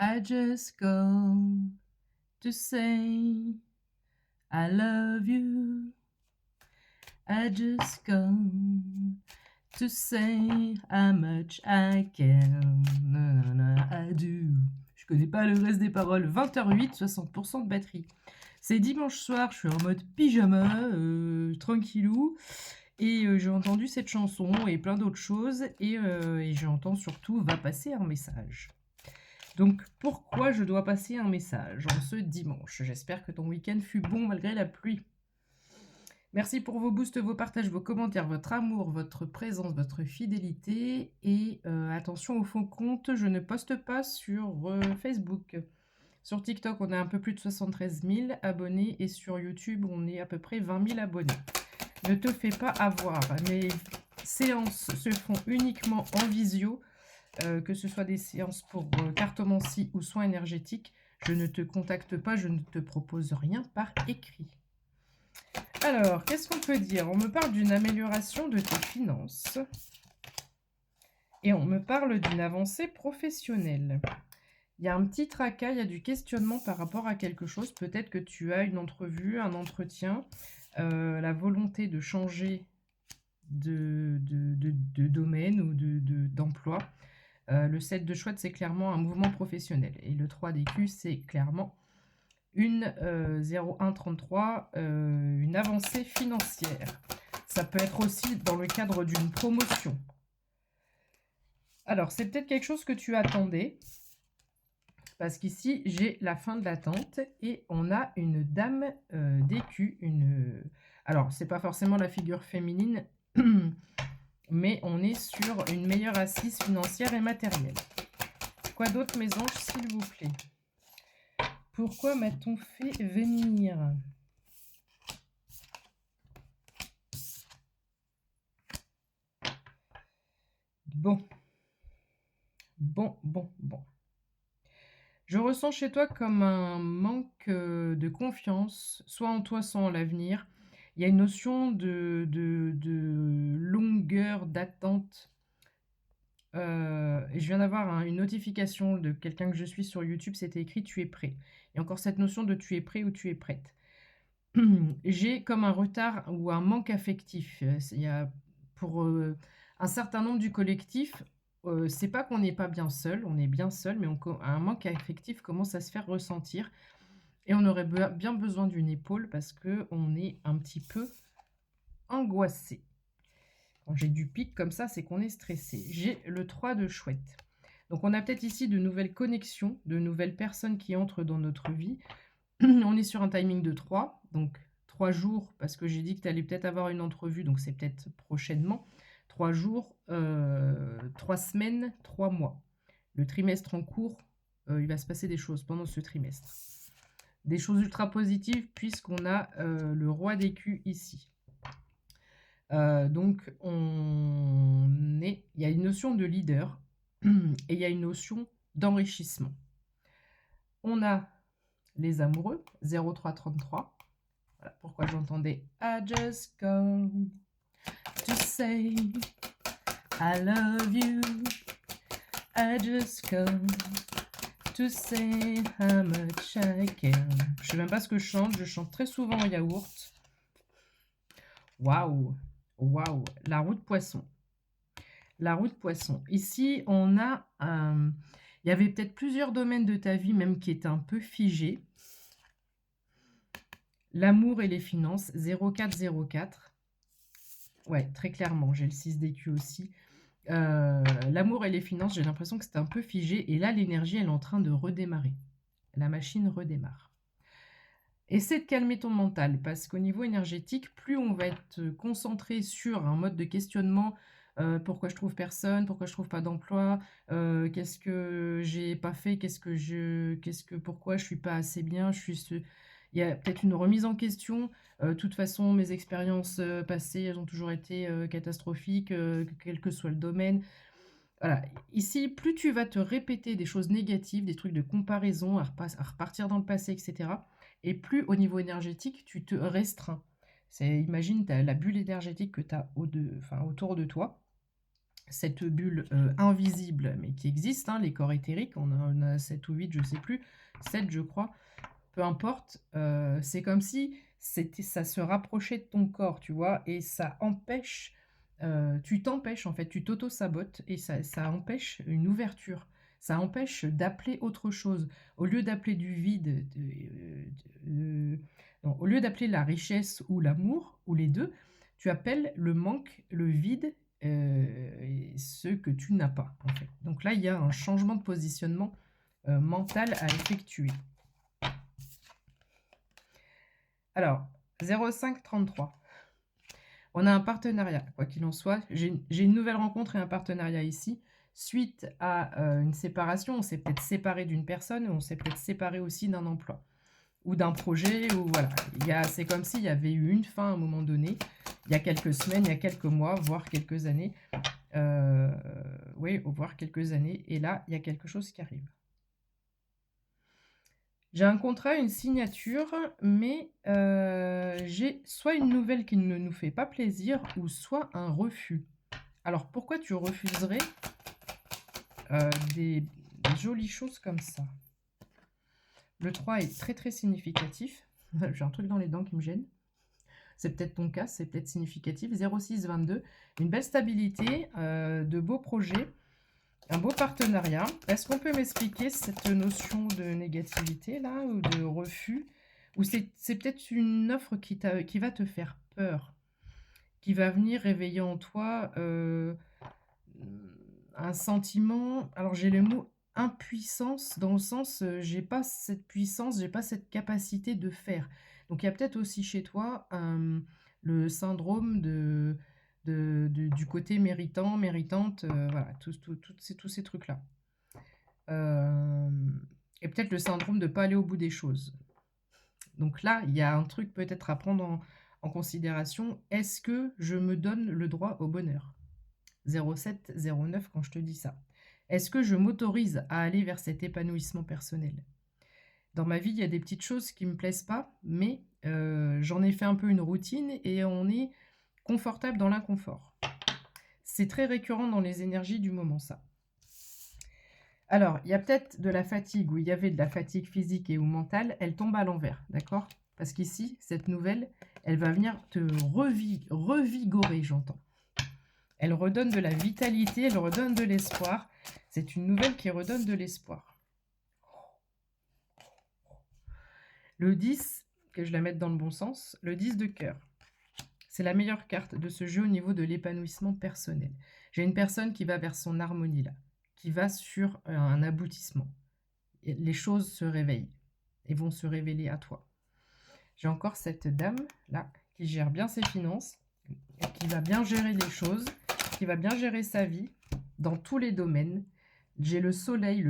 I just come to say I love you. I just come to say how much I can. Nanana, I do. Je connais pas le reste des paroles. 20h08, 60% de batterie. C'est dimanche soir, je suis en mode pyjama, tranquillou. Et j'ai entendu cette chanson et plein d'autres choses. Et j'entends surtout va passer un message. Donc pourquoi je dois passer un message en ce dimanche? J'espère que ton week-end fut bon malgré la pluie. Merci pour vos boosts, vos partages, vos commentaires, votre amour, votre présence, votre fidélité. Et attention au fond compte, je ne poste pas sur Facebook. Sur TikTok, on a un peu plus de 73 000 abonnés et sur YouTube, on est à peu près 20 000 abonnés. Ne te fais pas avoir. Mes séances se font uniquement en visio, que ce soit des séances pour cartomancie ou soins énergétiques. Je ne te contacte pas, je ne te propose rien par écrit. Alors, qu'est-ce qu'on peut dire? On me parle d'une amélioration de tes finances et on me parle d'une avancée professionnelle. Il y a un petit tracas, il y a du questionnement par rapport à quelque chose. Peut-être que tu as une entrevue, un entretien, la volonté de changer de domaine ou d'emploi. Le 7 de chouette, c'est clairement un mouvement professionnel. Et le 3 d'écu, c'est clairement une 0133, une avancée financière. Ça peut être aussi dans le cadre d'une promotion. Alors, c'est peut-être quelque chose que tu attendais. Parce qu'ici, j'ai la fin de l'attente et on a une dame d'écu. Alors, c'est pas forcément la figure féminine, mais on est sur une meilleure assise financière et matérielle. Quoi d'autre, mes anges, s'il vous plaît? Pourquoi m'a-t-on fait venir? Bon. Je ressens chez toi comme un manque de confiance, soit en toi, soit en l'avenir. Il y a une notion de longueur d'attente. Et je viens d'avoir une notification de quelqu'un que je suis sur YouTube, c'était écrit tu es prêt. Et encore cette notion de tu es prêt ou tu es prête. J'ai comme un retard ou un manque affectif. Il y a, pour un certain nombre du collectif, c'est pas qu'on n'est pas bien seul, on est bien seul, mais un manque affectif commence à se faire ressentir. Et on aurait bien besoin d'une épaule parce qu'on est un petit peu angoissé. Quand j'ai du pic comme ça, c'est qu'on est stressé. J'ai le 3 de chouette. Donc on a peut-être ici de nouvelles connexions, de nouvelles personnes qui entrent dans notre vie. On est sur un timing de 3, donc 3 jours, parce que j'ai dit que tu allais peut-être avoir une entrevue, donc c'est peut-être prochainement. 3 jours, 3 semaines, 3 mois. Le trimestre en cours, il va se passer des choses pendant ce trimestre. Des choses ultra positives, puisqu'on a le roi d'écu ici. Donc, il y a une notion de leader et il y a une notion d'enrichissement. On a les amoureux, 0333. Voilà pourquoi j'entendais I just come to say I love you. I just come to say how much I can. Je sais même pas ce que je chante très souvent en yaourt. Waouh, waouh, la roue de poisson. La roue de poisson. Ici, on a il y avait peut-être plusieurs domaines de ta vie même qui étaient un peu figés. L'amour et les finances, 0404. Ouais, très clairement, j'ai le 6 d'écu aussi. L'amour et les finances, j'ai l'impression que c'était un peu figé. Et là, l'énergie, elle est en train de redémarrer. La machine redémarre. Essaie de calmer ton mental, parce qu'au niveau énergétique, plus on va être concentré sur un mode de questionnement, pourquoi je trouve personne, pourquoi je trouve pas d'emploi, qu'est-ce que j'ai pas fait, pourquoi je suis pas assez bien, il y a peut-être une remise en question. De toute façon, mes expériences passées, elles ont toujours été catastrophiques, quel que soit le domaine. Voilà. Ici, plus tu vas te répéter des choses négatives, des trucs de comparaison, à repartir dans le passé, etc., et plus au niveau énergétique, tu te restreins. Imagine la bulle énergétique que tu as autour de toi. cette bulle invisible, mais qui existe, hein, les corps éthériques, on a 7 ou 8, je sais plus, 7 je crois, peu importe, c'est comme si ça se rapprochait de ton corps, tu vois, et ça empêche, tu t'empêches en fait, tu t'auto-sabotes et ça empêche une ouverture, ça empêche d'appeler autre chose. Au lieu d'appeler du vide, non, au lieu d'appeler la richesse ou l'amour, ou les deux, tu appelles le manque, le vide, et ce que tu n'as pas en fait. Donc là, il y a un changement de positionnement mental à effectuer. Alors, 0533. On a un partenariat, quoi qu'il en soit. J'ai une nouvelle rencontre et un partenariat ici. Suite à une séparation, on s'est peut-être séparé d'une personne, on s'est peut-être séparé aussi d'un emploi ou d'un projet, ou voilà. C'est comme s'il y avait eu une fin à un moment donné, il y a quelques semaines, il y a quelques mois, voire quelques années. Oui, voire quelques années. Et là, il y a quelque chose qui arrive. J'ai un contrat, une signature, mais j'ai soit une nouvelle qui ne nous fait pas plaisir, ou soit un refus. Alors, pourquoi tu refuserais des jolies choses comme ça? Le 3 est très très significatif. J'ai un truc dans les dents qui me gêne. C'est peut-être ton cas, c'est peut-être significatif. 0622, une belle stabilité, de beaux projets, un beau partenariat. Est-ce qu'on peut m'expliquer cette notion de négativité là, ou de refus? Ou c'est peut-être une offre qui va te faire peur, qui va venir réveiller en toi un sentiment. Alors j'ai le mot impuissance, dans le sens, j'ai pas cette puissance, j'ai pas cette capacité de faire. Donc il y a peut-être aussi chez toi le syndrome du côté méritant, méritante, voilà, tous ces trucs-là. Et peut-être le syndrome de ne pas aller au bout des choses. Donc là, il y a un truc peut-être à prendre en considération. Est-ce que je me donne le droit au bonheur? 07, 09 quand je te dis ça. Est-ce que je m'autorise à aller vers cet épanouissement personnel? Dans ma vie, il y a des petites choses qui ne me plaisent pas, mais j'en ai fait un peu une routine et on est confortable dans l'inconfort. C'est très récurrent dans les énergies du moment, ça. Alors, il y a peut-être de la fatigue, où il y avait de la fatigue physique et ou mentale, elle tombe à l'envers, d'accord? Parce qu'ici, cette nouvelle, elle va venir te revigorer, j'entends. Elle redonne de la vitalité, elle redonne de l'espoir. C'est une nouvelle qui redonne de l'espoir. Le 10, que je la mette dans le bon sens, le 10 de cœur. C'est la meilleure carte de ce jeu au niveau de l'épanouissement personnel. J'ai une personne qui va vers son harmonie là, qui va sur un aboutissement. Et les choses se réveillent et vont se révéler à toi. J'ai encore cette dame là qui gère bien ses finances, qui va bien gérer les choses, qui va bien gérer sa vie dans tous les domaines. J'ai le soleil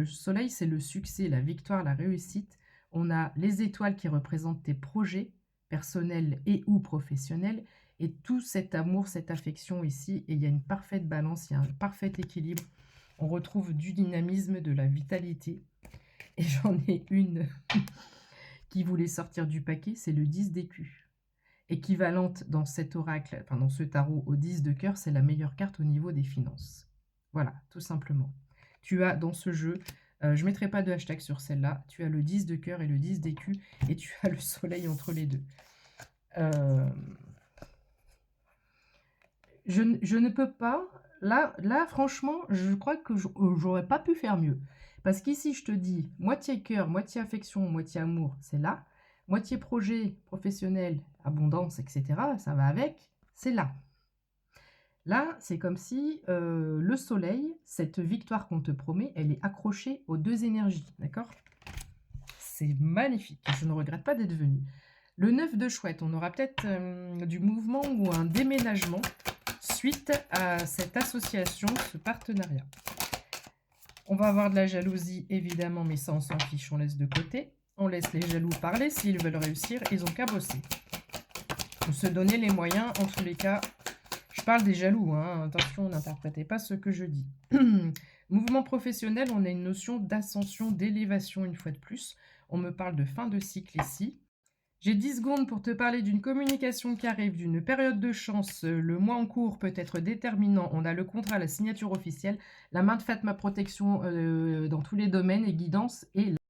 c'est le succès, la victoire, la réussite. On a les étoiles qui représentent tes projets personnels et ou professionnels, et tout cet amour, cette affection ici, et il y a une parfaite balance, il y a un parfait équilibre. On retrouve du dynamisme, de la vitalité, et j'en ai une qui voulait sortir du paquet, c'est le 10 d'écus. Équivalente dans cet oracle, enfin dans ce tarot au 10 de cœur, c'est la meilleure carte au niveau des finances. Voilà, tout simplement. Tu as dans ce jeu, je ne mettrai pas de hashtag sur celle-là, tu as le 10 de cœur et le 10 d'écus, et tu as le soleil entre les deux. Je ne peux pas, là franchement, je crois que j'aurais pas pu faire mieux. Parce qu'ici, je te dis, moitié cœur, moitié affection, moitié amour, c'est là. Moitié projet, professionnel, abondance, etc., ça va avec, c'est là. Là, c'est comme si le soleil, cette victoire qu'on te promet, elle est accrochée aux deux énergies, d'accord? C'est magnifique, je ne regrette pas d'être venue. Le 9 de chouette, on aura peut-être du mouvement ou un déménagement suite à cette association, ce partenariat. On va avoir de la jalousie, évidemment, mais ça, on s'en fiche, on laisse de côté. On laisse les jaloux parler, s'ils veulent réussir, ils n'ont qu'à bosser. Faut se donner les moyens, en tous les cas. Je parle des jaloux, hein. Attention, n'interprétez pas ce que je dis. Mouvement professionnel, on a une notion d'ascension, d'élévation une fois de plus. On me parle de fin de cycle ici. J'ai 10 secondes pour te parler d'une communication qui arrive, d'une période de chance. Le mois en cours peut être déterminant. On a le contrat, la signature officielle, la main de fête, ma protection dans tous les domaines et guidance et